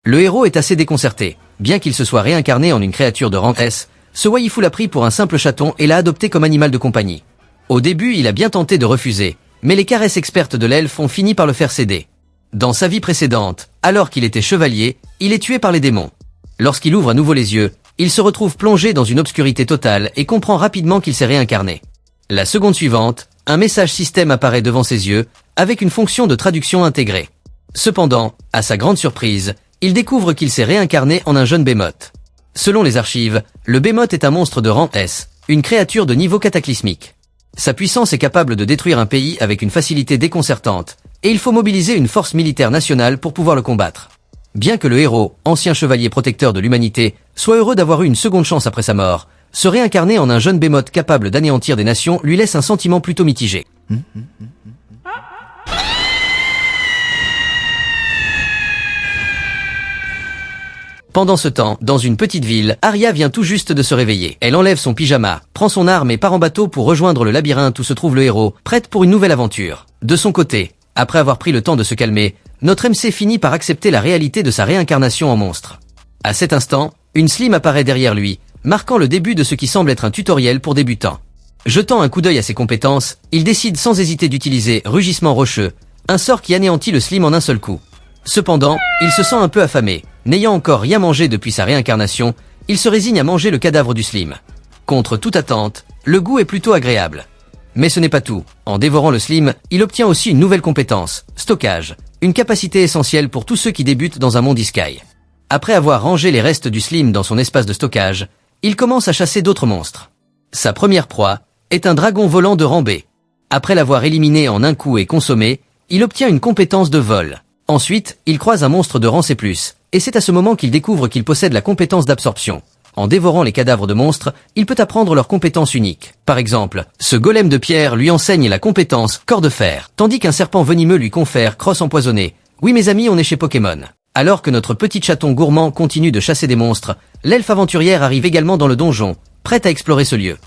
Le héros est assez déconcerté. Bien qu'il se soit réincarné en une créature de rang S, ce Waifu l'a pris pour un simple chaton et l'a adopté comme animal de compagnie. Au début, il a bien tenté de refuser, mais les caresses expertes de l'elfe ont fini par le faire céder. Dans sa vie précédente, alors qu'il était chevalier, il est tué par les démons. Lorsqu'il ouvre à nouveau les yeux, il se retrouve plongé dans une obscurité totale et comprend rapidement qu'il s'est réincarné. La seconde suivante, un message système apparaît devant ses yeux, avec une fonction de traduction intégrée. Cependant, à sa grande surprise, il découvre qu'il s'est réincarné en un jeune Behemoth. Selon les archives, le Behemoth est un monstre de rang S, une créature de niveau cataclysmique. Sa puissance est capable de détruire un pays avec une facilité déconcertante, et il faut mobiliser une force militaire nationale pour pouvoir le combattre. Bien que le héros, ancien chevalier protecteur de l'humanité, soit heureux d'avoir eu une seconde chance après sa mort, se réincarner en un jeune Behemoth capable d'anéantir des nations lui laisse un sentiment plutôt mitigé. Pendant ce temps, dans une petite ville, Arya vient tout juste de se réveiller. Elle enlève son pyjama, prend son arme et part en bateau pour rejoindre le labyrinthe où se trouve le héros, prête pour une nouvelle aventure. De son côté, après avoir pris le temps de se calmer, notre MC finit par accepter la réalité de sa réincarnation en monstre. À cet instant, une Slim apparaît derrière lui, marquant le début de ce qui semble être un tutoriel pour débutants. Jetant un coup d'œil à ses compétences, il décide sans hésiter d'utiliser Rugissement Rocheux, un sort qui anéantit le Slim en un seul coup. Cependant, il se sent un peu affamé. N'ayant encore rien mangé depuis sa réincarnation, il se résigne à manger le cadavre du Slim. Contre toute attente, le goût est plutôt agréable. Mais ce n'est pas tout. En dévorant le Slim, il obtient aussi une nouvelle compétence, Stockage, une capacité essentielle pour tous ceux qui débutent dans un monde Isekai. Après avoir rangé les restes du Slim dans son espace de stockage, il commence à chasser d'autres monstres. Sa première proie est un dragon volant de rang B. Après l'avoir éliminé en un coup et consommé, il obtient une compétence de vol. Ensuite, il croise un monstre de rang C+, et c'est à ce moment qu'il découvre qu'il possède la compétence d'absorption. En dévorant les cadavres de monstres, il peut apprendre leurs compétences uniques. Par exemple, ce golem de pierre lui enseigne la compétence corps de fer, tandis qu'un serpent venimeux lui confère crosse empoisonnée. Oui mes amis, on est chez Pokémon. Alors que notre petit chaton gourmand continue de chasser des monstres, l'elfe aventurière arrive également dans le donjon, prête à explorer ce lieu.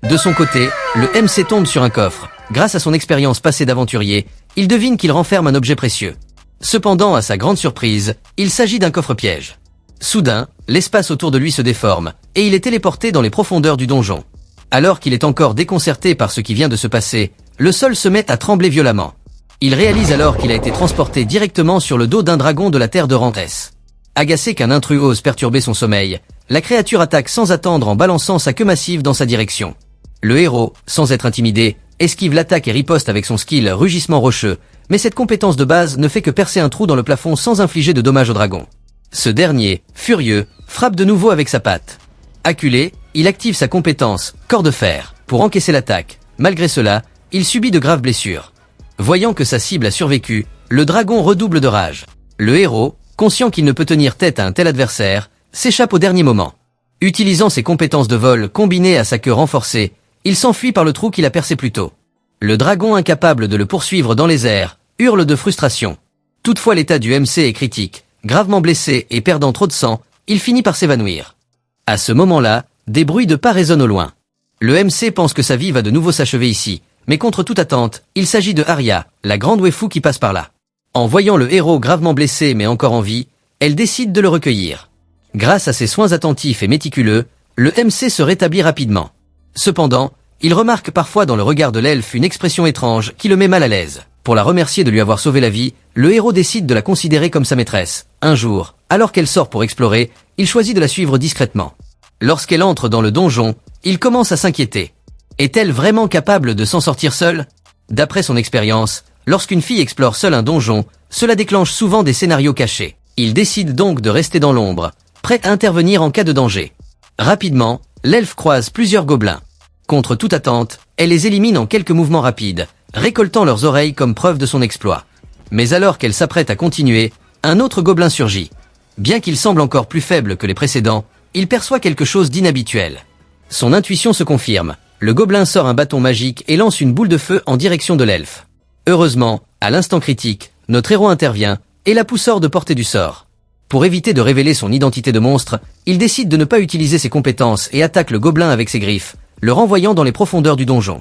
De son côté, le MC tombe sur un coffre. Grâce à son expérience passée d'aventurier, il devine qu'il renferme un objet précieux. Cependant, à sa grande surprise, il s'agit d'un coffre-piège. Soudain, l'espace autour de lui se déforme, et il est téléporté dans les profondeurs du donjon. Alors qu'il est encore déconcerté par ce qui vient de se passer, le sol se met à trembler violemment. Il réalise alors qu'il a été transporté directement sur le dos d'un dragon de la terre de rang S. Agacé qu'un intrus ose perturber son sommeil, la créature attaque sans attendre en balançant sa queue massive dans sa direction. Le héros, sans être intimidé, esquive l'attaque et riposte avec son skill Rugissement Rocheux, mais cette compétence de base ne fait que percer un trou dans le plafond sans infliger de dommages au dragon. Ce dernier, furieux, frappe de nouveau avec sa patte. Acculé, il active sa compétence Corps de fer pour encaisser l'attaque. Malgré cela, il subit de graves blessures. Voyant que sa cible a survécu, le dragon redouble de rage. Le héros, conscient qu'il ne peut tenir tête à un tel adversaire, s'échappe au dernier moment. Utilisant ses compétences de vol combinées à sa queue renforcée, il s'enfuit par le trou qu'il a percé plus tôt. Le dragon, incapable de le poursuivre dans les airs, hurle de frustration. Toutefois, l'état du MC est critique. Gravement blessé et perdant trop de sang, il finit par s'évanouir. À ce moment-là, des bruits de pas résonnent au loin. Le MC pense que sa vie va de nouveau s'achever ici, mais contre toute attente, il s'agit de Arya, la grande waifu qui passe par là. En voyant le héros gravement blessé mais encore en vie, elle décide de le recueillir. Grâce à ses soins attentifs et méticuleux, le MC se rétablit rapidement. Cependant, il remarque parfois dans le regard de l'elfe une expression étrange qui le met mal à l'aise. Pour la remercier de lui avoir sauvé la vie, le héros décide de la considérer comme sa maîtresse. Un jour, alors qu'elle sort pour explorer, il choisit de la suivre discrètement. Lorsqu'elle entre dans le donjon, il commence à s'inquiéter. Est-elle vraiment capable de s'en sortir seule? D'après son expérience, lorsqu'une fille explore seule un donjon, cela déclenche souvent des scénarios cachés. Il décide donc de rester dans l'ombre, prêt à intervenir en cas de danger. Rapidement, l'elfe croise plusieurs gobelins. Contre toute attente, elle les élimine en quelques mouvements rapides, récoltant leurs oreilles comme preuve de son exploit. Mais alors qu'elle s'apprête à continuer, un autre gobelin surgit. Bien qu'il semble encore plus faible que les précédents, il perçoit quelque chose d'inhabituel. Son intuition se confirme. Le gobelin sort un bâton magique et lance une boule de feu en direction de l'elfe. Heureusement, à l'instant critique, notre héros intervient et la pousse hors de portée du sort. Pour éviter de révéler son identité de monstre, il décide de ne pas utiliser ses compétences et attaque le gobelin avec ses griffes, le renvoyant dans les profondeurs du donjon.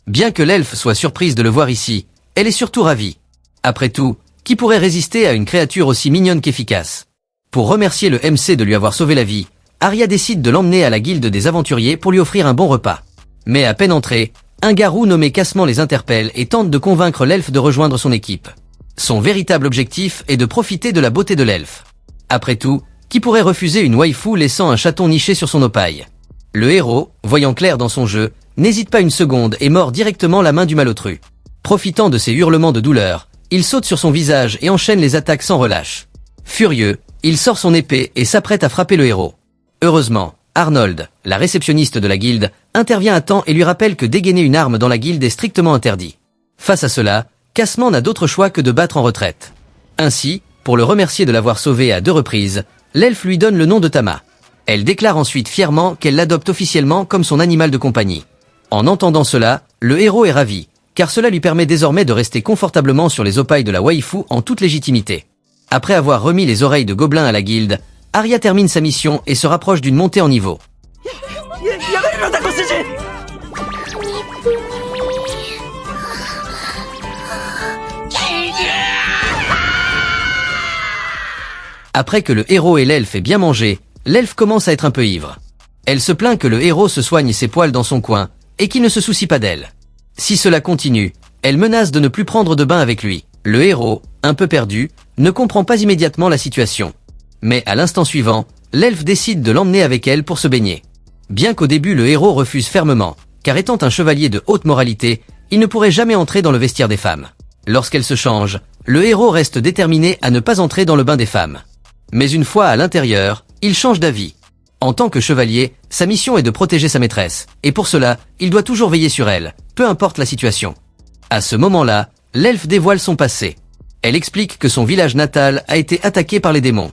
Bien que l'elfe soit surprise de le voir ici, elle est surtout ravie. Après tout, qui pourrait résister à une créature aussi mignonne qu'efficace? Pour remercier le MC de lui avoir sauvé la vie, Arya décide de l'emmener à la guilde des aventuriers pour lui offrir un bon repas. Mais à peine entré, un garou nommé Cassement les interpelle et tente de convaincre l'elfe de rejoindre son équipe. Son véritable objectif est de profiter de la beauté de l'elfe. Après tout, qui pourrait refuser une waifu laissant un chaton niché sur son opaille? Le héros, voyant clair dans son jeu, n'hésite pas une seconde et mord directement la main du malotru. Profitant de ses hurlements de douleur, il saute sur son visage et enchaîne les attaques sans relâche. Furieux, il sort son épée et s'apprête à frapper le héros. Heureusement, Arnold, la réceptionniste de la guilde, intervient à temps et lui rappelle que dégainer une arme dans la guilde est strictement interdit. Face à cela, Cassement n'a d'autre choix que de battre en retraite. Ainsi, pour le remercier de l'avoir sauvé à 2 reprises, l'elfe lui donne le nom de Tama. Elle déclare ensuite fièrement qu'elle l'adopte officiellement comme son animal de compagnie. En entendant cela, le héros est ravi, car cela lui permet désormais de rester confortablement sur les opailles de la waifu en toute légitimité. Après avoir remis les oreilles de gobelins à la guilde, Arya termine sa mission et se rapproche d'une montée en niveau. Après que le héros et l'elfe aient bien mangé, l'elfe commence à être un peu ivre. Elle se plaint que le héros se soigne ses poils dans son coin, et qu'il ne se soucie pas d'elle. Si cela continue, elle menace de ne plus prendre de bain avec lui. Le héros, un peu perdu, ne comprend pas immédiatement la situation. Mais à l'instant suivant, l'elfe décide de l'emmener avec elle pour se baigner. Bien qu'au début le héros refuse fermement, car étant un chevalier de haute moralité, il ne pourrait jamais entrer dans le vestiaire des femmes. Lorsqu'elle se change, le héros reste déterminé à ne pas entrer dans le bain des femmes. Mais une fois à l'intérieur, il change d'avis. En tant que chevalier, sa mission est de protéger sa maîtresse, et pour cela, il doit toujours veiller sur elle, peu importe la situation. À ce moment-là, l'elfe dévoile son passé. Elle explique que son village natal a été attaqué par les démons.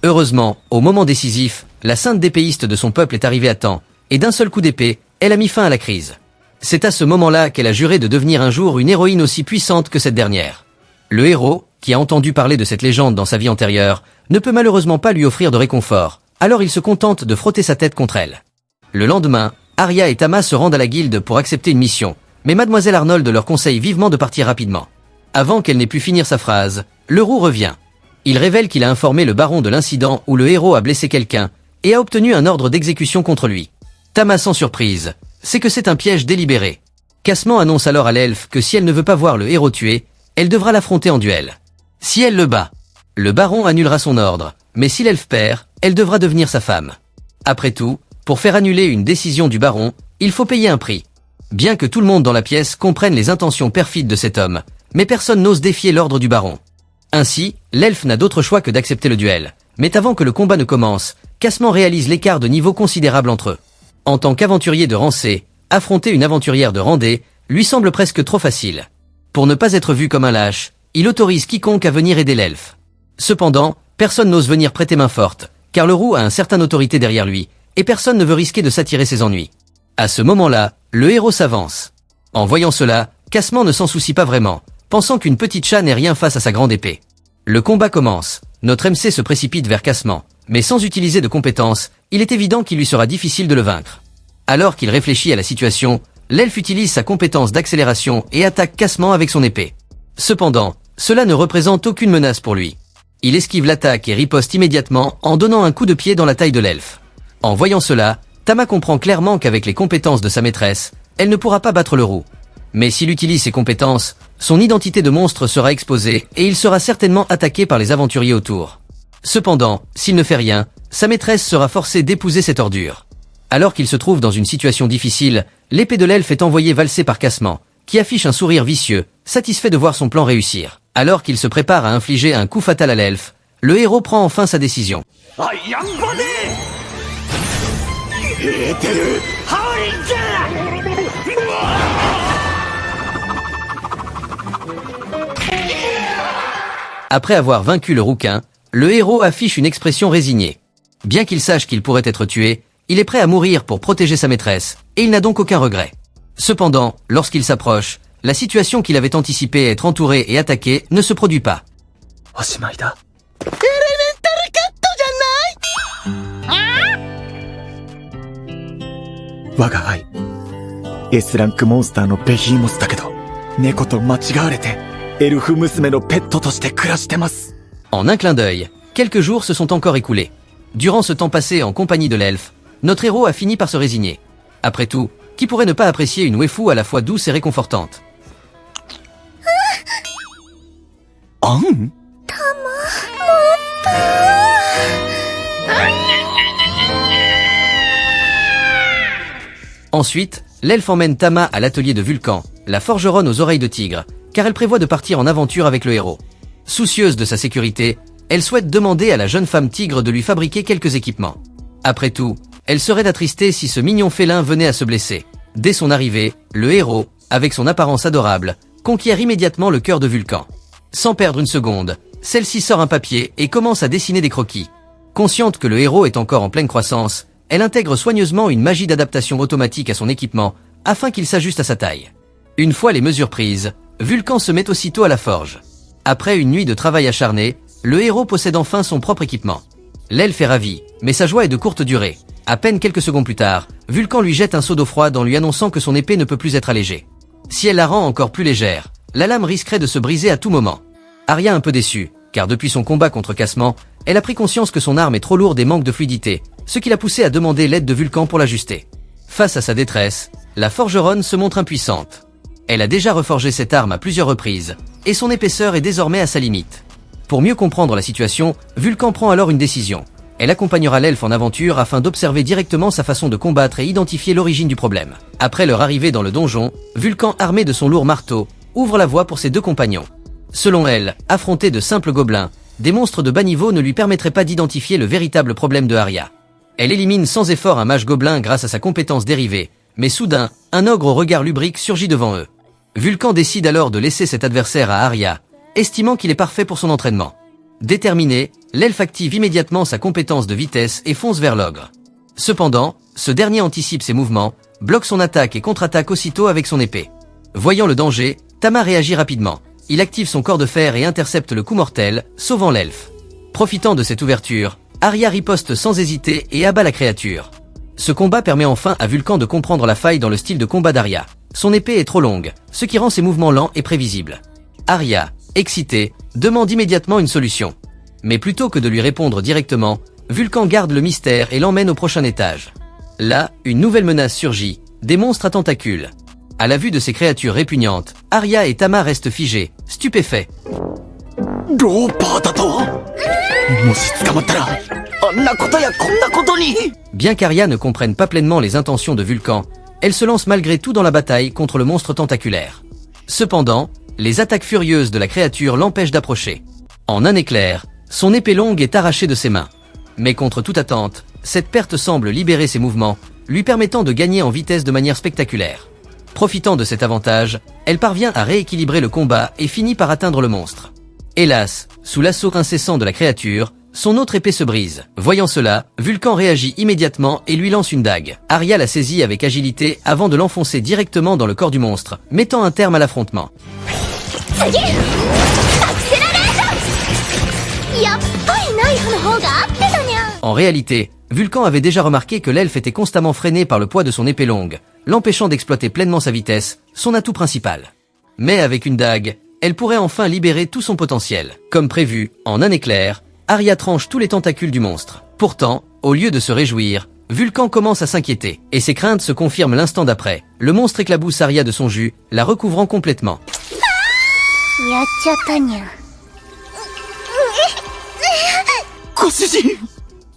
Heureusement, au moment décisif, la sainte d'épéiste de son peuple est arrivée à temps, et d'un seul coup d'épée, elle a mis fin à la crise. C'est à ce moment-là qu'elle a juré de devenir un jour une héroïne aussi puissante que cette dernière. Le héros, qui a entendu parler de cette légende dans sa vie antérieure, ne peut malheureusement pas lui offrir de réconfort, alors il se contente de frotter sa tête contre elle. Le lendemain, Arya et Tama se rendent à la guilde pour accepter une mission, mais Mademoiselle Arnold leur conseille vivement de partir rapidement. Avant qu'elle n'ait pu finir sa phrase, le roux revient. Il révèle qu'il a informé le baron de l'incident où le héros a blessé quelqu'un, et a obtenu un ordre d'exécution contre lui. Tama sans surprise, c'est que c'est un piège délibéré. Cassement annonce alors à l'elfe que si elle ne veut pas voir le héros tué, elle devra l'affronter en duel. Si elle le bat, le baron annulera son ordre, mais si l'elfe perd, elle devra devenir sa femme. Après tout, pour faire annuler une décision du baron, il faut payer un prix. Bien que tout le monde dans la pièce comprenne les intentions perfides de cet homme, mais personne n'ose défier l'ordre du baron. Ainsi, l'elfe n'a d'autre choix que d'accepter le duel. Mais avant que le combat ne commence, Cassement réalise l'écart de niveau considérable entre eux. En tant qu'aventurier de rang C, affronter une aventurière de rang D lui semble presque trop facile. Pour ne pas être vu comme un lâche, il autorise quiconque à venir aider l'elfe. Cependant, personne n'ose venir prêter main forte, car le roux a une certaine autorité derrière lui, et personne ne veut risquer de s'attirer ses ennuis. À ce moment-là, le héros s'avance. En voyant cela, Cassement ne s'en soucie pas vraiment, pensant qu'une petite chat n'est rien face à sa grande épée. Le combat commence, notre MC se précipite vers Cassement, mais sans utiliser de compétences, il est évident qu'il lui sera difficile de le vaincre. Alors qu'il réfléchit à la situation, l'elfe utilise sa compétence d'accélération et attaque Cassement avec son épée. Cependant, cela ne représente aucune menace pour lui. Il esquive l'attaque et riposte immédiatement en donnant un coup de pied dans la taille de l'elfe. En voyant cela, Tama comprend clairement qu'avec les compétences de sa maîtresse, elle ne pourra pas battre le roux. Mais s'il utilise ses compétences, son identité de monstre sera exposée et il sera certainement attaqué par les aventuriers autour. Cependant, s'il ne fait rien, sa maîtresse sera forcée d'épouser cette ordure. Alors qu'il se trouve dans une situation difficile, l'épée de l'elfe est envoyée valser par Cassement, qui affiche un sourire vicieux, satisfait de voir son plan réussir. Alors qu'il se prépare à infliger un coup fatal à l'elfe, le héros prend enfin sa décision. Après avoir vaincu le rouquin, le héros affiche une expression résignée. Bien qu'il sache qu'il pourrait être tué, il est prêt à mourir pour protéger sa maîtresse, et il n'a donc aucun regret. Cependant, lorsqu'il s'approche, la situation qu'il avait anticipée être entouré et attaqué ne se produit pas. En un clin d'œil, Quelques jours se sont encore écoulés. Durant ce temps passé en compagnie de l'elfe, notre héros a fini par se résigner. Après tout, qui pourrait ne pas apprécier une waifu à la fois douce et réconfortante? Ensuite, l'elfe emmène Tama à l'atelier de Vulcan, la forgeronne aux oreilles de tigre, car elle prévoit de partir en aventure avec le héros. Soucieuse de sa sécurité, elle souhaite demander à la jeune femme tigre de lui fabriquer quelques équipements. Après tout, elle serait attristée si ce mignon félin venait à se blesser. Dès son arrivée, le héros, avec son apparence adorable, conquiert immédiatement le cœur de Vulcan. Sans perdre une seconde, celle-ci sort un papier et commence à dessiner des croquis. Consciente que le héros est encore en pleine croissance, elle intègre soigneusement une magie d'adaptation automatique à son équipement, afin qu'il s'ajuste à sa taille. Une fois les mesures prises, Vulcan se met aussitôt à la forge. Après une nuit de travail acharné, le héros possède enfin son propre équipement. L'elfe est ravi, mais sa joie est de courte durée. À peine quelques secondes plus tard, Vulcan lui jette un seau d'eau froide en lui annonçant que son épée ne peut plus être allégée. Si elle la rend encore plus légère, la lame risquerait de se briser à tout moment. Arya un peu déçue, car depuis son combat contre Cassement, elle a pris conscience que son arme est trop lourde et manque de fluidité, ce qui l'a poussée à demander l'aide de Vulcan pour l'ajuster. Face à sa détresse, la forgeronne se montre impuissante. Elle a déjà reforgé cette arme à plusieurs reprises, et son épaisseur est désormais à sa limite. Pour mieux comprendre la situation, Vulcan prend alors une décision. Elle accompagnera l'elfe en aventure afin d'observer directement sa façon de combattre et identifier l'origine du problème. Après leur arrivée dans le donjon, Vulcan, armé de son lourd marteau, ouvre la voie pour ses deux compagnons. Selon elle, affronter de simples gobelins, des monstres de bas niveau ne lui permettraient pas d'identifier le véritable problème de Arya. Elle élimine sans effort un mage gobelin grâce à sa compétence dérivée, mais soudain, un ogre au regard lubrique surgit devant eux. Vulcan décide alors de laisser cet adversaire à Arya, estimant qu'il est parfait pour son entraînement. Déterminé, l'elfe active immédiatement sa compétence de vitesse et fonce vers l'ogre. Cependant, ce dernier anticipe ses mouvements, bloque son attaque et contre-attaque aussitôt avec son épée. Voyant le danger, Tama réagit rapidement. Il active son corps de fer et intercepte le coup mortel, sauvant l'elfe. Profitant de cette ouverture, Arya riposte sans hésiter et abat la créature. Ce combat permet enfin à Vulcan de comprendre la faille dans le style de combat d'Arya. Son épée est trop longue, ce qui rend ses mouvements lents et prévisibles. Arya, excitée, demande immédiatement une solution. Mais plutôt que de lui répondre directement, Vulcan garde le mystère et l'emmène au prochain étage. Là, une nouvelle menace surgit, des monstres à tentacules. À la vue de ces créatures répugnantes, Arya et Tama restent figés, stupéfaits. Bien qu'Arya ne comprenne pas pleinement les intentions de Vulcan, elle se lance malgré tout dans la bataille contre le monstre tentaculaire. Cependant, les attaques furieuses de la créature l'empêchent d'approcher. En un éclair, son épée longue est arrachée de ses mains. Mais contre toute attente, cette perte semble libérer ses mouvements, lui permettant de gagner en vitesse de manière spectaculaire. Profitant de cet avantage, elle parvient à rééquilibrer le combat et finit par atteindre le monstre. Hélas, sous l'assaut incessant de la créature, son autre épée se brise. Voyant cela, Vulcan réagit immédiatement et lui lance une dague. Arya la saisit avec agilité avant de l'enfoncer directement dans le corps du monstre, mettant un terme à l'affrontement. En réalité, Vulcan avait déjà remarqué que l'elfe était constamment freiné par le poids de son épée longue, l'empêchant d'exploiter pleinement sa vitesse, son atout principal. Mais avec une dague, elle pourrait enfin libérer tout son potentiel. Comme prévu, en un éclair, Arya tranche tous les tentacules du monstre. Pourtant, au lieu de se réjouir, Vulcan commence à s'inquiéter, et ses craintes se confirment l'instant d'après. Le monstre éclabousse Arya de son jus, la recouvrant complètement.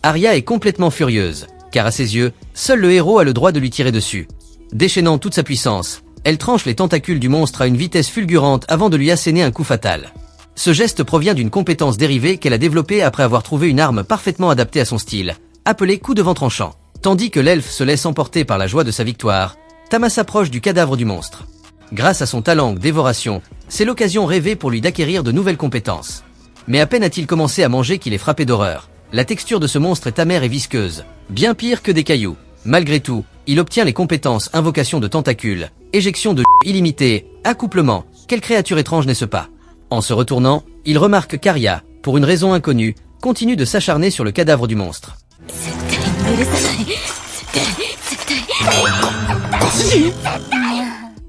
Arya est complètement furieuse, car à ses yeux, seul le héros a le droit de lui tirer dessus. Déchaînant toute sa puissance, elle tranche les tentacules du monstre à une vitesse fulgurante avant de lui asséner un coup fatal. Ce geste provient d'une compétence dérivée qu'elle a développée après avoir trouvé une arme parfaitement adaptée à son style, appelée coup de vent tranchant. Tandis que l'elfe se laisse emporter par la joie de sa victoire, Tama s'approche du cadavre du monstre. Grâce à son talent dévoration, c'est l'occasion rêvée pour lui d'acquérir de nouvelles compétences. Mais à peine a-t-il commencé à manger qu'il est frappé d'horreur. La texture de ce monstre est amère et visqueuse, bien pire que des cailloux. Malgré tout, il obtient les compétences invocation de tentacules, éjection de illimitée, accouplement. Quelle créature étrange n'est-ce pas? En se retournant, il remarque qu'Arya, pour une raison inconnue, continue de s'acharner sur le cadavre du monstre.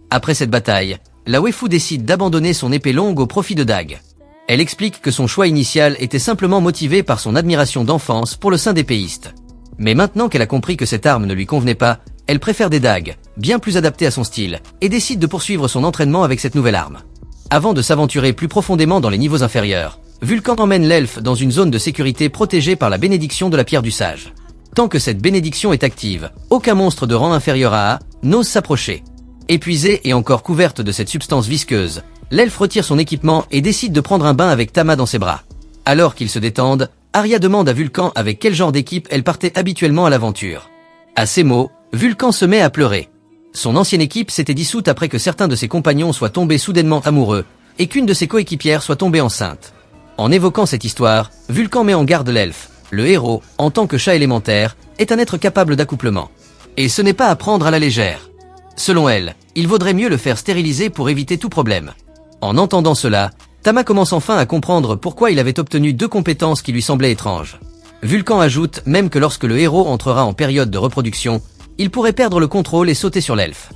Après cette bataille, la waifu décide d'abandonner son épée longue au profit de dagues. Elle explique que son choix initial était simplement motivé par son admiration d'enfance pour le saint d'épéiste. Mais maintenant qu'elle a compris que cette arme ne lui convenait pas, elle préfère des dagues, bien plus adaptées à son style, et décide de poursuivre son entraînement avec cette nouvelle arme. Avant de s'aventurer plus profondément dans les niveaux inférieurs, Vulcan emmène l'elfe dans une zone de sécurité protégée par la bénédiction de la pierre du sage. Tant que cette bénédiction est active, aucun monstre de rang inférieur à A n'ose s'approcher. Épuisée et encore couverte de cette substance visqueuse, l'elfe retire son équipement et décide de prendre un bain avec Tama dans ses bras. Alors qu'ils se détendent, Arya demande à Vulcan avec quel genre d'équipe elle partait habituellement à l'aventure. À ces mots, Vulcan se met à pleurer. Son ancienne équipe s'était dissoute après que certains de ses compagnons soient tombés soudainement amoureux, et qu'une de ses coéquipières soit tombée enceinte. En évoquant cette histoire, Vulcan met en garde l'elfe. Le héros, en tant que chat élémentaire, est un être capable d'accouplement. Et ce n'est pas à prendre à la légère. Selon elle, il vaudrait mieux le faire stériliser pour éviter tout problème. En entendant cela, Tama commence enfin à comprendre pourquoi il avait obtenu 2 compétences qui lui semblaient étranges. Vulcan ajoute même que lorsque le héros entrera en période de reproduction, il pourrait perdre le contrôle et sauter sur l'elfe.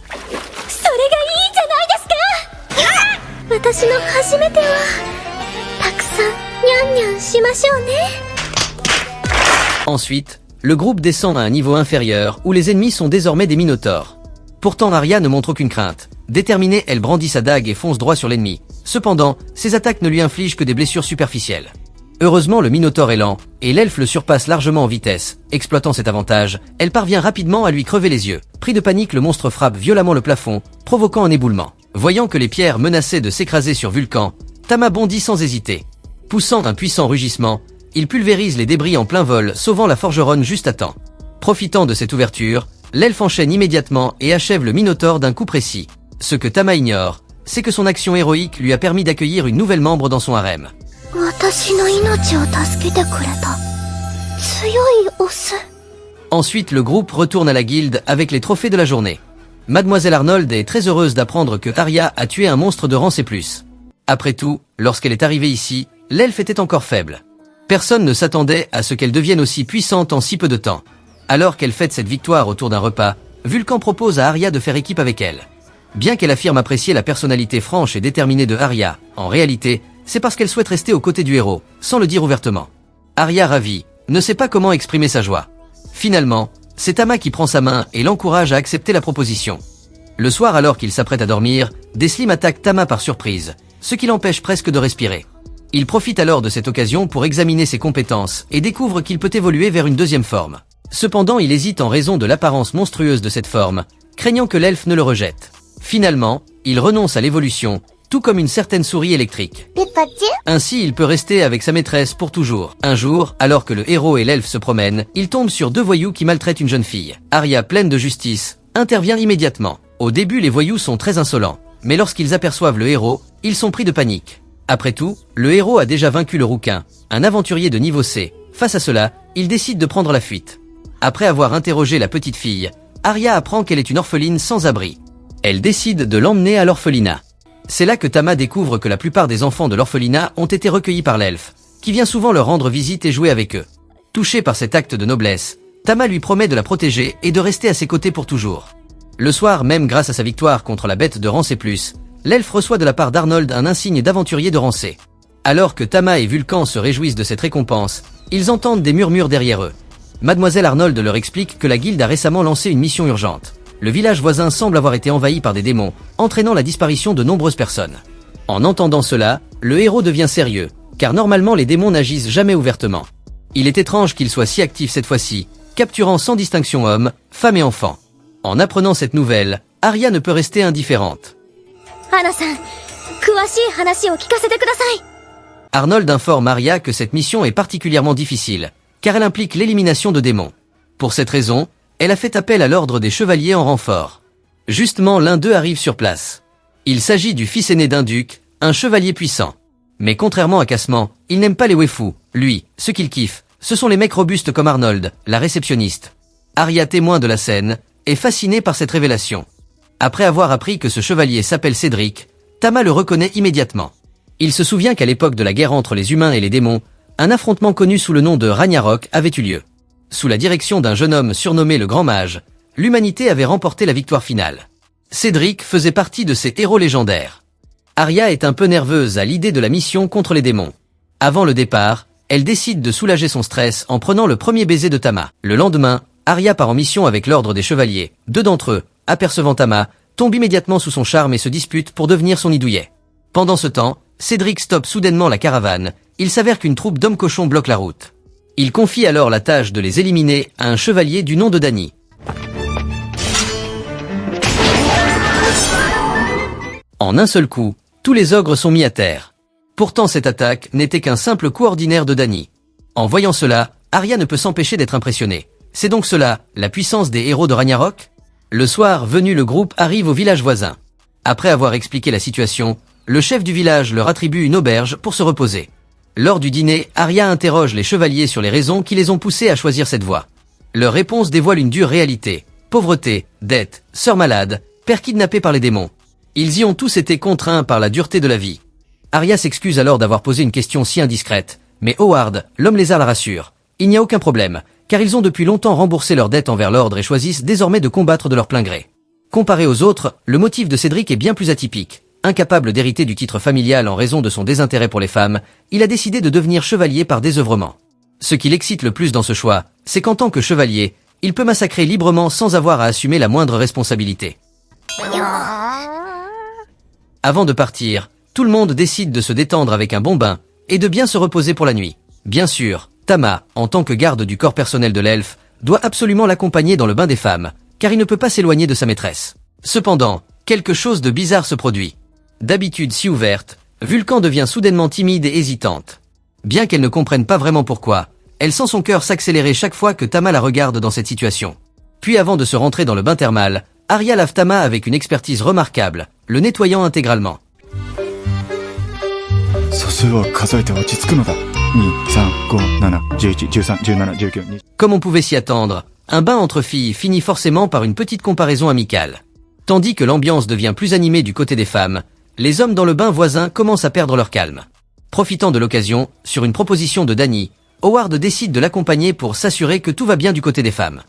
Ensuite, le groupe descend à un niveau inférieur où les ennemis sont désormais des minotaures. Pourtant Arya ne montre aucune crainte. Déterminée, elle brandit sa dague et fonce droit sur l'ennemi. Cependant, ses attaques ne lui infligent que des blessures superficielles. Heureusement, le minotaure est lent, et l'elfe le surpasse largement en vitesse. Exploitant cet avantage, elle parvient rapidement à lui crever les yeux. Pris de panique, le monstre frappe violemment le plafond, provoquant un éboulement. Voyant que les pierres menaçaient de s'écraser sur Vulcan, Tama bondit sans hésiter. Poussant un puissant rugissement, il pulvérise les débris en plein vol, sauvant la forgeronne juste à temps. Profitant de cette ouverture, l'elfe enchaîne immédiatement et achève le minotaure d'un coup précis. Ce que Tama ignore, c'est que son action héroïque lui a permis d'accueillir une nouvelle membre dans son harem. Ensuite, le groupe retourne à la guilde avec les trophées de la journée. Mademoiselle Arnold est très heureuse d'apprendre que Arya a tué un monstre de rang C+. Après tout, lorsqu'elle est arrivée ici, l'elfe était encore faible. Personne ne s'attendait à ce qu'elle devienne aussi puissante en si peu de temps. Alors qu'elle fête cette victoire autour d'un repas, Vulcan propose à Arya de faire équipe avec elle. Bien qu'elle affirme apprécier la personnalité franche et déterminée de Arya, en réalité, c'est parce qu'elle souhaite rester aux côtés du héros, sans le dire ouvertement. Arya, ravie, ne sait pas comment exprimer sa joie. Finalement, c'est Tama qui prend sa main et l'encourage à accepter la proposition. Le soir, alors qu'il s'apprête à dormir, des Slim attaquent Tama par surprise, ce qui l'empêche presque de respirer. Il profite alors de cette occasion pour examiner ses compétences et découvre qu'il peut évoluer vers une deuxième forme. Cependant, il hésite en raison de l'apparence monstrueuse de cette forme, craignant que l'elfe ne le rejette. Finalement, il renonce à l'évolution, tout comme une certaine souris électrique. Ainsi, il peut rester avec sa maîtresse pour toujours. Un jour, alors que le héros et l'elfe se promènent, il tombe sur 2 voyous qui maltraitent une jeune fille. Arya, pleine de justice, intervient immédiatement. Au début, les voyous sont très insolents, mais lorsqu'ils aperçoivent le héros, ils sont pris de panique. Après tout, le héros a déjà vaincu le rouquin, un aventurier de niveau C. Face à cela, il décide de prendre la fuite. Après avoir interrogé la petite fille, Arya apprend qu'elle est une orpheline sans abri. Elle décide de l'emmener à l'orphelinat. C'est là que Tama découvre que la plupart des enfants de l'orphelinat ont été recueillis par l'elfe, qui vient souvent leur rendre visite et jouer avec eux. Touché par cet acte de noblesse, Tama lui promet de la protéger et de rester à ses côtés pour toujours. Le soir, même grâce à sa victoire contre la bête de rang C+, l'elfe reçoit de la part d'Arnold un insigne d'aventurier de rang C. Alors que Tama et Vulcan se réjouissent de cette récompense, ils entendent des murmures derrière eux. Mademoiselle Arnold leur explique que la guilde a récemment lancé une mission urgente. Le village voisin semble avoir été envahi par des démons, entraînant la disparition de nombreuses personnes. En entendant cela, le héros devient sérieux, car normalement les démons n'agissent jamais ouvertement. Il est étrange qu'ils soient si actifs cette fois-ci, capturant sans distinction hommes, femmes et enfants. En apprenant cette nouvelle, Arya ne peut rester indifférente. Arnold informe Arya que cette mission est particulièrement difficile, car elle implique l'élimination de démons. Pour cette raison, elle a fait appel à l'ordre des chevaliers en renfort. Justement, l'un d'eux arrive sur place. Il s'agit du fils aîné d'un duc, un chevalier puissant. Mais contrairement à Cassement, il n'aime pas les waifus. Lui, ce qu'il kiffe, ce sont les mecs robustes comme Arnold, la réceptionniste. Arya, témoin de la scène, est fascinée par cette révélation. Après avoir appris que ce chevalier s'appelle Cédric, Tama le reconnaît immédiatement. Il se souvient qu'à l'époque de la guerre entre les humains et les démons, un affrontement connu sous le nom de Ragnarok avait eu lieu. Sous la direction d'un jeune homme surnommé le Grand Mage, l'humanité avait remporté la victoire finale. Cédric faisait partie de ces héros légendaires. Arya est un peu nerveuse à l'idée de la mission contre les démons. Avant le départ, elle décide de soulager son stress en prenant le premier baiser de Tama. Le lendemain, Arya part en mission avec l'ordre des chevaliers. Deux d'entre eux, apercevant Tama, tombent immédiatement sous son charme et se disputent pour devenir son idouillet. Pendant ce temps, Cédric stoppe soudainement la caravane. Il s'avère qu'une troupe d'hommes cochons bloque la route. Il confie alors la tâche de les éliminer à un chevalier du nom de Dany. En un seul coup, tous les ogres sont mis à terre. Pourtant cette attaque n'était qu'un simple coup ordinaire de Dany. En voyant cela, Arya ne peut s'empêcher d'être impressionnée. C'est donc cela, la puissance des héros de Ragnarok? Le soir venu, le groupe arrive au village voisin. Après avoir expliqué la situation, le chef du village leur attribue une auberge pour se reposer. Lors du dîner, Arya interroge les chevaliers sur les raisons qui les ont poussés à choisir cette voie. Leur réponse dévoile une dure réalité. Pauvreté, dette, sœur malade, père kidnappé par les démons. Ils y ont tous été contraints par la dureté de la vie. Arya s'excuse alors d'avoir posé une question si indiscrète, mais Howard, l'homme lézard, la rassure. Il n'y a aucun problème, car ils ont depuis longtemps remboursé leurs dettes envers l'ordre et choisissent désormais de combattre de leur plein gré. Comparé aux autres, le motif de Cédric est bien plus atypique. Incapable d'hériter du titre familial en raison de son désintérêt pour les femmes, il a décidé de devenir chevalier par désœuvrement. Ce qui l'excite le plus dans ce choix, c'est qu'en tant que chevalier, il peut massacrer librement sans avoir à assumer la moindre responsabilité. Avant de partir, tout le monde décide de se détendre avec un bon bain, et de bien se reposer pour la nuit. Bien sûr, Tama, en tant que garde du corps personnel de l'elfe, doit absolument l'accompagner dans le bain des femmes, car il ne peut pas s'éloigner de sa maîtresse. Cependant, quelque chose de bizarre se produit. D'habitude si ouverte, Vulcan devient soudainement timide et hésitante. Bien qu'elle ne comprenne pas vraiment pourquoi, elle sent son cœur s'accélérer chaque fois que Tama la regarde dans cette situation. Puis avant de se rentrer dans le bain thermal, Arya lave Tama avec une expertise remarquable, le nettoyant intégralement. Comme on pouvait s'y attendre, un bain entre filles finit forcément par une petite comparaison amicale. Tandis que l'ambiance devient plus animée du côté des femmes, les hommes dans le bain voisin commencent à perdre leur calme. Profitant de l'occasion, sur une proposition de Dany, Howard décide de l'accompagner pour s'assurer que tout va bien du côté des femmes.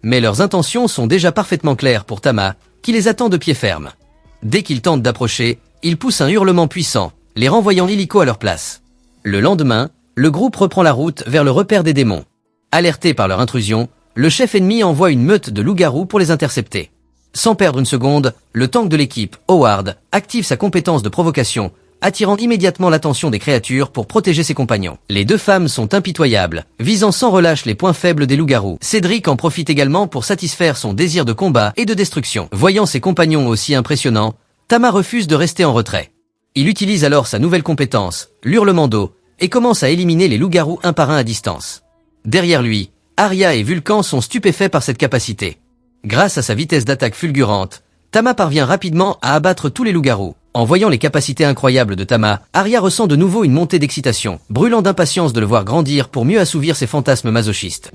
Mais leurs intentions sont déjà parfaitement claires pour Tama, qui les attend de pied ferme. Dès qu'ils tentent d'approcher, il pousse un hurlement puissant, les renvoyant illico à leur place. Le lendemain, le groupe reprend la route vers le repère des démons. Alerté par leur intrusion, le chef ennemi envoie une meute de loups-garous pour les intercepter. Sans perdre une seconde, le tank de l'équipe, Howard, active sa compétence de provocation, attirant immédiatement l'attention des créatures pour protéger ses compagnons. Les deux femmes sont impitoyables, visant sans relâche les points faibles des loups-garous. Cédric en profite également pour satisfaire son désir de combat et de destruction. Voyant ses compagnons aussi impressionnants, Tama refuse de rester en retrait. Il utilise alors sa nouvelle compétence, l'hurlement d'eau, et commence à éliminer les loups-garous un par un à distance. Derrière lui, Arya et Vulcan sont stupéfaits par cette capacité. Grâce à sa vitesse d'attaque fulgurante, Tama parvient rapidement à abattre tous les loups-garous. En voyant les capacités incroyables de Tama, Arya ressent de nouveau une montée d'excitation, brûlant d'impatience de le voir grandir pour mieux assouvir ses fantasmes masochistes.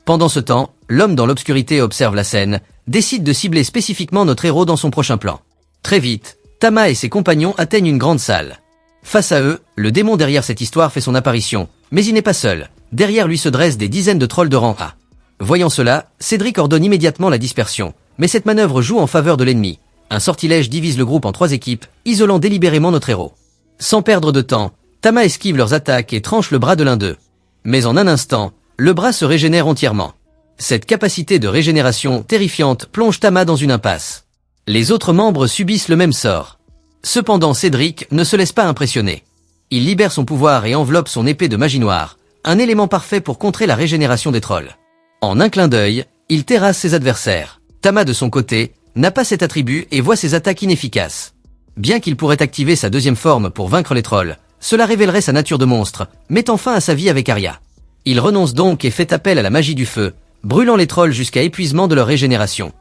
Pendant ce temps, l'homme dans l'obscurité observe la scène, décide de cibler spécifiquement notre héros dans son prochain plan. Très vite, Tama et ses compagnons atteignent une grande salle. Face à eux, le démon derrière cette histoire fait son apparition, mais il n'est pas seul. Derrière lui se dressent des dizaines de trolls de rang A. Voyant cela, Cédric ordonne immédiatement la dispersion, mais cette manœuvre joue en faveur de l'ennemi. Un sortilège divise le groupe en 3 équipes, isolant délibérément notre héros. Sans perdre de temps, Tama esquive leurs attaques et tranche le bras de l'un d'eux. Mais en un instant, le bras se régénère entièrement. Cette capacité de régénération terrifiante plonge Tama dans une impasse. Les autres membres subissent le même sort. Cependant Cédric ne se laisse pas impressionner. Il libère son pouvoir et enveloppe son épée de magie noire, un élément parfait pour contrer la régénération des trolls. En un clin d'œil, il terrasse ses adversaires. Tama de son côté, n'a pas cet attribut et voit ses attaques inefficaces. Bien qu'il pourrait activer sa deuxième forme pour vaincre les trolls, cela révélerait sa nature de monstre, mettant fin à sa vie avec Arya. Il renonce donc et fait appel à la magie du feu, brûlant les trolls jusqu'à épuisement de leur régénération.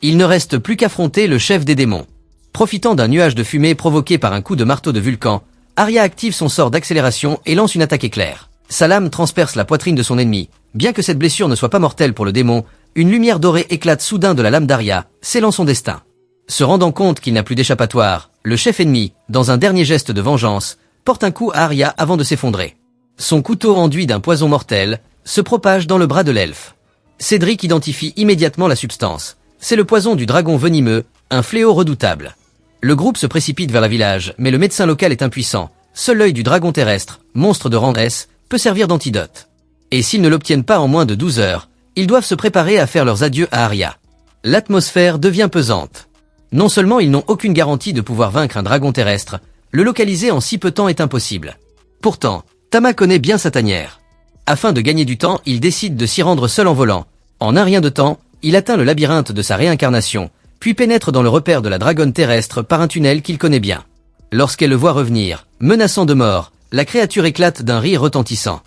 Il ne reste plus qu'affronter le chef des démons. Profitant d'un nuage de fumée provoqué par un coup de marteau de Vulcan, Arya active son sort d'accélération et lance une attaque éclair. Sa lame transperce la poitrine de son ennemi. Bien que cette blessure ne soit pas mortelle pour le démon, une lumière dorée éclate soudain de la lame d'Arya, scellant son destin. Se rendant compte qu'il n'a plus d'échappatoire, le chef ennemi, dans un dernier geste de vengeance, porte un coup à Arya avant de s'effondrer. Son couteau enduit d'un poison mortel, se propage dans le bras de l'elfe. Cédric identifie immédiatement la substance. C'est le poison du dragon venimeux, un fléau redoutable. Le groupe se précipite vers le village, mais le médecin local est impuissant. Seul l'œil du dragon terrestre, monstre de rang S, peut servir d'antidote. Et s'ils ne l'obtiennent pas en moins de 12 heures, ils doivent se préparer à faire leurs adieux à Arya. L'atmosphère devient pesante. Non seulement ils n'ont aucune garantie de pouvoir vaincre un dragon terrestre, le localiser en si peu de temps est impossible. Pourtant, Tama connaît bien sa tanière. Afin de gagner du temps, il décide de s'y rendre seul en volant. En un rien de temps, il atteint le labyrinthe de sa réincarnation, puis pénètre dans le repère de la dragonne terrestre par un tunnel qu'il connaît bien. Lorsqu'elle le voit revenir, menaçant de mort, la créature éclate d'un rire retentissant.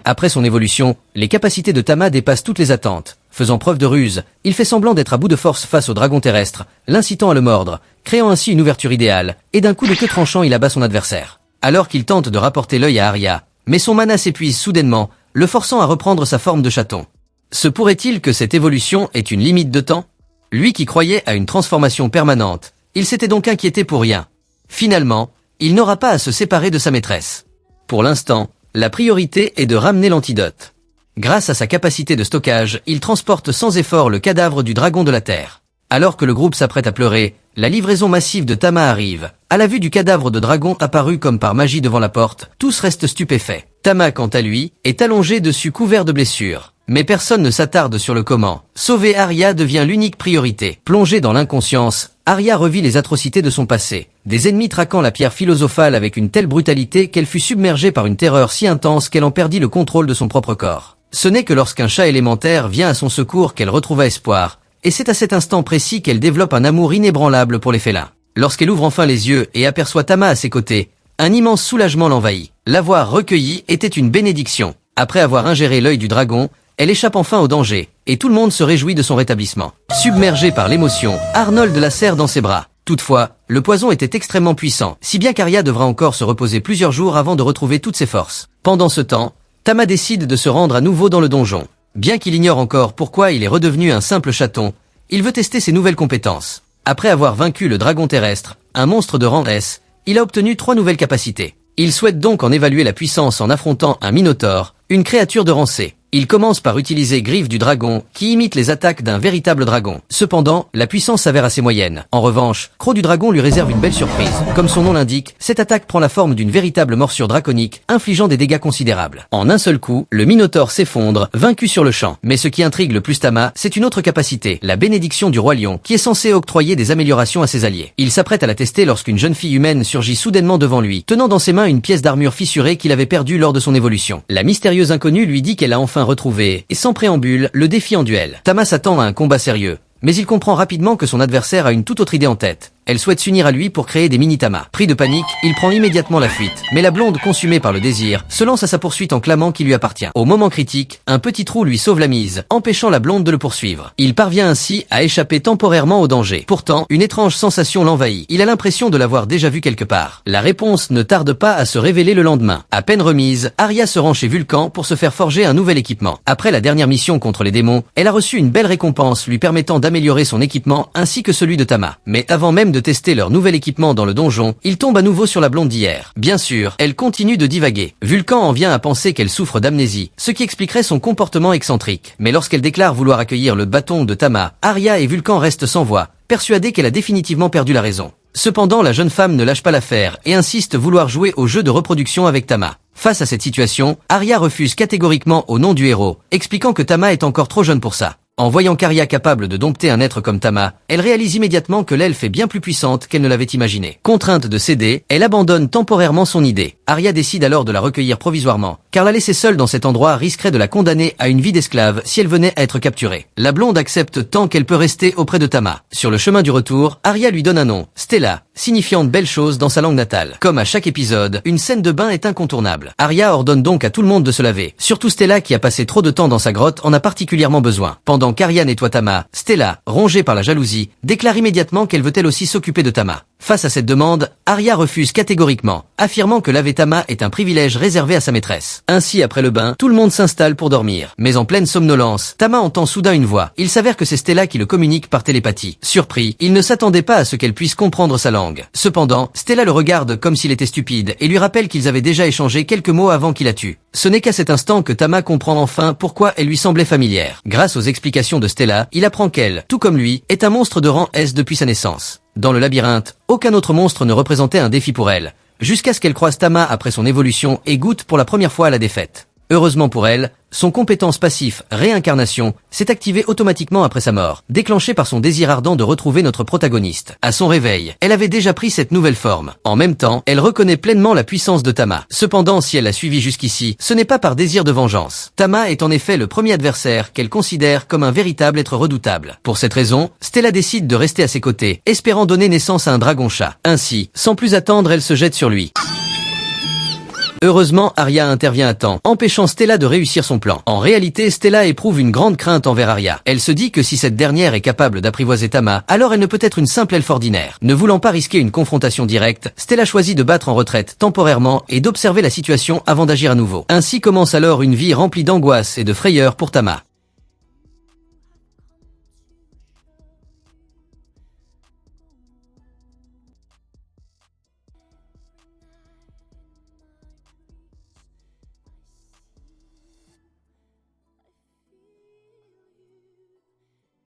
Après son évolution, les capacités de Tama dépassent toutes les attentes. Faisant preuve de ruse, il fait semblant d'être à bout de force face au dragon terrestre, l'incitant à le mordre, créant ainsi une ouverture idéale, et d'un coup de queue tranchant il abat son adversaire. Alors qu'il tente de rapporter l'œil à Arya, mais son mana s'épuise soudainement, le forçant à reprendre sa forme de chaton. Se pourrait-il que cette évolution ait une limite de temps? Lui qui croyait à une transformation permanente, il s'était donc inquiété pour rien. Finalement, il n'aura pas à se séparer de sa maîtresse. Pour l'instant, la priorité est de ramener l'antidote. Grâce à sa capacité de stockage, il transporte sans effort le cadavre du dragon de la Terre. Alors que le groupe s'apprête à pleurer, la livraison massive de Tama arrive. À la vue du cadavre de dragon apparu comme par magie devant la porte, tous restent stupéfaits. Tama, quant à lui, est allongé dessus couvert de blessures. Mais personne ne s'attarde sur le comment. Sauver Arya devient l'unique priorité. Plongée dans l'inconscience, Arya revit les atrocités de son passé. Des ennemis traquant la pierre philosophale avec une telle brutalité qu'elle fut submergée par une terreur si intense qu'elle en perdit le contrôle de son propre corps. Ce n'est que lorsqu'un chat élémentaire vient à son secours qu'elle retrouva espoir. Et c'est à cet instant précis qu'elle développe un amour inébranlable pour les félins. Lorsqu'elle ouvre enfin les yeux et aperçoit Tama à ses côtés, un immense soulagement l'envahit. L'avoir recueilli était une bénédiction. Après avoir ingéré l'œil du dragon, elle échappe enfin au danger, et tout le monde se réjouit de son rétablissement. Submergé par l'émotion, Arnold la serre dans ses bras. Toutefois, le poison était extrêmement puissant, si bien qu'Arya devra encore se reposer plusieurs jours avant de retrouver toutes ses forces. Pendant ce temps, Tama décide de se rendre à nouveau dans le donjon. Bien qu'il ignore encore pourquoi il est redevenu un simple chaton, il veut tester ses nouvelles compétences. Après avoir vaincu le dragon terrestre, un monstre de rang S, il a obtenu 3 nouvelles capacités. Il souhaite donc en évaluer la puissance en affrontant un minotaure, une créature de rang C. Il commence par utiliser Griffe du Dragon, qui imite les attaques d'un véritable dragon. Cependant, la puissance s'avère assez moyenne. En revanche, Croc du Dragon lui réserve une belle surprise. Comme son nom l'indique, cette attaque prend la forme d'une véritable morsure draconique, infligeant des dégâts considérables. En un seul coup, le Minotaure s'effondre, vaincu sur le champ. Mais ce qui intrigue le plus Tama, c'est une autre capacité, la bénédiction du Roi Lion, qui est censée octroyer des améliorations à ses alliés. Il s'apprête à la tester lorsqu'une jeune fille humaine surgit soudainement devant lui, tenant dans ses mains une pièce d'armure fissurée qu'il avait perdue lors de son évolution. La mystérieuse inconnue lui dit qu'elle a enfin retrouvé, et sans préambule, le défie en duel. Tama s'attend à un combat sérieux, mais il comprend rapidement que son adversaire a une toute autre idée en tête. Elle souhaite s'unir à lui pour créer des mini-Tama. Pris de panique, il prend immédiatement la fuite. Mais la blonde, consumée par le désir, se lance à sa poursuite en clamant qu'il lui appartient. Au moment critique, un petit trou lui sauve la mise, empêchant la blonde de le poursuivre. Il parvient ainsi à échapper temporairement au danger. Pourtant, une étrange sensation l'envahit. Il a l'impression de l'avoir déjà vu quelque part. La réponse ne tarde pas à se révéler le lendemain. À peine remise, Arya se rend chez Vulcan pour se faire forger un nouvel équipement. Après la dernière mission contre les démons, elle a reçu une belle récompense lui permettant d'améliorer son équipement ainsi que celui de Tama. Mais avant même de tester leur nouvel équipement dans le donjon, il tombe à nouveau sur la blonde d'hier. Bien sûr, elle continue de divaguer. Vulcan en vient à penser qu'elle souffre d'amnésie, ce qui expliquerait son comportement excentrique. Mais lorsqu'elle déclare vouloir accueillir le bâton de Tama, Arya et Vulcan restent sans voix, persuadés qu'elle a définitivement perdu la raison. Cependant, la jeune femme ne lâche pas l'affaire et insiste vouloir jouer au jeu de reproduction avec Tama. Face à cette situation, Arya refuse catégoriquement au nom du héros, expliquant que Tama est encore trop jeune pour ça. En voyant qu'Arya capable de dompter un être comme Tama, elle réalise immédiatement que l'elfe est bien plus puissante qu'elle ne l'avait imaginé. Contrainte de céder, elle abandonne temporairement son idée. Arya décide alors de la recueillir provisoirement, car la laisser seule dans cet endroit risquerait de la condamner à une vie d'esclave si elle venait à être capturée. La blonde accepte tant qu'elle peut rester auprès de Tama. Sur le chemin du retour, Arya lui donne un nom, Stella, signifiant de belles choses dans sa langue natale. Comme à chaque épisode, une scène de bain est incontournable. Arya ordonne donc à tout le monde de se laver. Surtout Stella qui a passé trop de temps dans sa grotte en a particulièrement besoin. Pendant qu'Arya nettoie Tama, Stella, rongée par la jalousie, déclare immédiatement qu'elle veut elle aussi s'occuper de Tama. Face à cette demande, Arya refuse catégoriquement, affirmant que laver Tama est un privilège réservé à sa maîtresse. Ainsi, après le bain, tout le monde s'installe pour dormir. Mais en pleine somnolence, Tama entend soudain une voix. Il s'avère que c'est Stella qui le communique par télépathie. Surpris, il ne s'attendait pas à ce qu'elle puisse comprendre sa langue. Cependant, Stella le regarde comme s'il était stupide et lui rappelle qu'ils avaient déjà échangé quelques mots avant qu'il la tue. Ce n'est qu'à cet instant que Tama comprend enfin pourquoi elle lui semblait familière. Grâce aux explications de Stella, il apprend qu'elle, tout comme lui, est un monstre de rang S depuis sa naissance. Dans le labyrinthe, aucun autre monstre ne représentait un défi pour elle, jusqu'à ce qu'elle croise Tama après son évolution et goûte pour la première fois à la défaite. Heureusement pour elle, son compétence passif, réincarnation, s'est activée automatiquement après sa mort, déclenchée par son désir ardent de retrouver notre protagoniste. À son réveil, elle avait déjà pris cette nouvelle forme. En même temps, elle reconnaît pleinement la puissance de Tama. Cependant, si elle l'a suivi jusqu'ici, ce n'est pas par désir de vengeance. Tama est en effet le premier adversaire qu'elle considère comme un véritable être redoutable. Pour cette raison, Stella décide de rester à ses côtés, espérant donner naissance à un dragon-chat. Ainsi, sans plus attendre, elle se jette sur lui. Heureusement, Arya intervient à temps, empêchant Stella de réussir son plan. En réalité, Stella éprouve une grande crainte envers Arya. Elle se dit que si cette dernière est capable d'apprivoiser Tama, alors elle ne peut être une simple elfe ordinaire. Ne voulant pas risquer une confrontation directe, Stella choisit de battre en retraite temporairement et d'observer la situation avant d'agir à nouveau. Ainsi commence alors une vie remplie d'angoisse et de frayeur pour Tama.